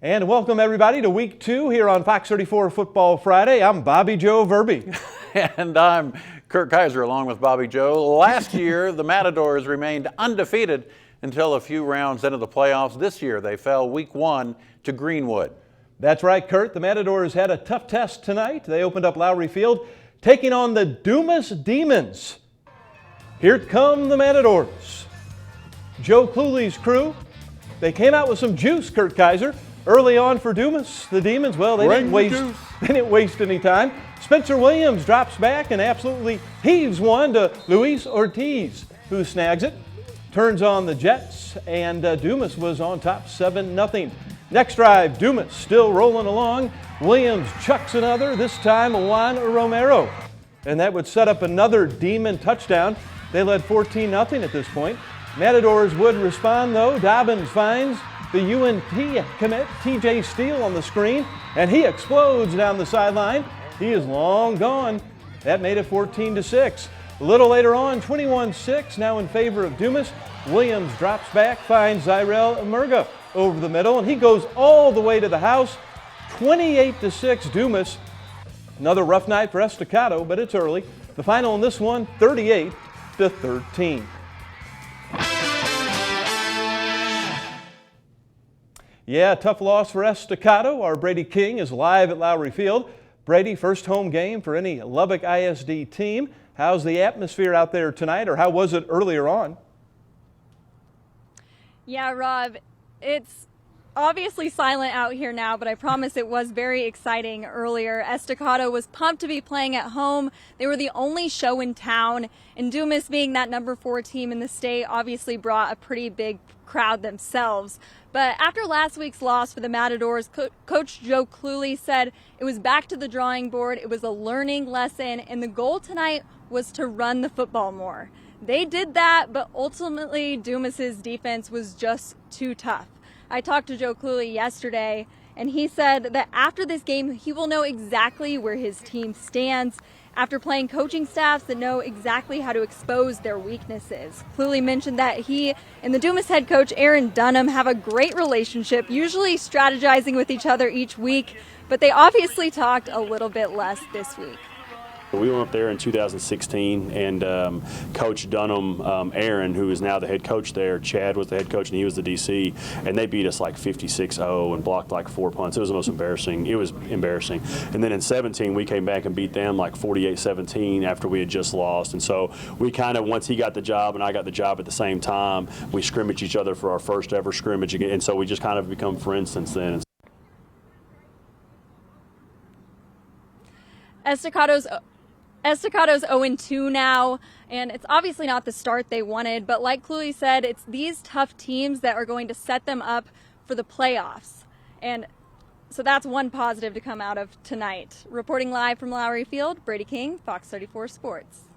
And welcome everybody to week 2 here on Fox 34 Football Friday. I'm Bobby Joe Verby. And I'm Kurt Kaiser along with Bobby Joe. Last year, the Matadors remained undefeated until a few rounds into the playoffs. This year, they fell week 1 to Greenwood. That's right, Kurt. The Matadors had a tough test tonight. They opened up Lowrey Field, taking on the Dumas Demons. Here come the Matadors. Joe Cluley's crew, they came out with some juice, Kurt Kaiser. Early on for Dumas, the Demons, well, they didn't waste any time. Spencer Williams drops back and absolutely heaves one to Luis Ortiz, who snags it, turns on the Jets, and Dumas was on top 7-0. Next drive, Dumas still rolling along. Williams chucks another, this time Juan Romero. And that would set up another Demon touchdown. They led 14-0 at this point. Matadors would respond though. Dobbins finds the UNT commit, TJ Steele, on the screen, and he explodes down the sideline. He is long gone. That made it 14-6. A little later on, 21-6, now in favor of Dumas. Williams drops back, finds Zyrel Emerga over the middle, and he goes all the way to the house. 28-6 Dumas. Another rough night for Estacado, but it's early. The final in this one, 38-13. Yeah, tough loss for Estacado. Our Brady King is live at Lowrey Field. Brady, first home game for any Lubbock ISD team. How's the atmosphere out there tonight, or how was it earlier on? Yeah, Rob, it's obviously silent out here now, but I promise it was very exciting earlier. Estacado was pumped to be playing at home. They were the only show in town, and Dumas, being that number 4 team in the state, obviously brought a pretty big crowd themselves. But after last week's loss for the Matadors, Coach Joe Cluley said it was back to the drawing board. It was a learning lesson, and the goal tonight was to run the football more. They did that, but ultimately Dumas's defense was just too tough. I talked to Joe Cluley yesterday, and he said that after this game, he will know exactly where his team stands after playing coaching staffs that know exactly how to expose their weaknesses. Cluley mentioned that he and the Dumas head coach, Aaron Dunham, have a great relationship, usually strategizing with each other each week, but they obviously talked a little bit less this week. We went up there in 2016, and Coach Dunham, Aaron, who is now the head coach there, Chad was the head coach and he was the DC, and they beat us like 56-0 and blocked like 4 punts. It was the most embarrassing. It was embarrassing. And then in 17, we came back and beat them like 48-17 after we had just lost. And so we kind of, once he got the job and I got the job at the same time, we scrimmaged each other for our first ever scrimmage again. And so we just kind of become friends since then. Estacado's 0-2 now, and it's obviously not the start they wanted, but like Cluley said, it's these tough teams that are going to set them up for the playoffs. And so that's one positive to come out of tonight. Reporting live from Lowrey Field, Brady King, Fox 34 Sports.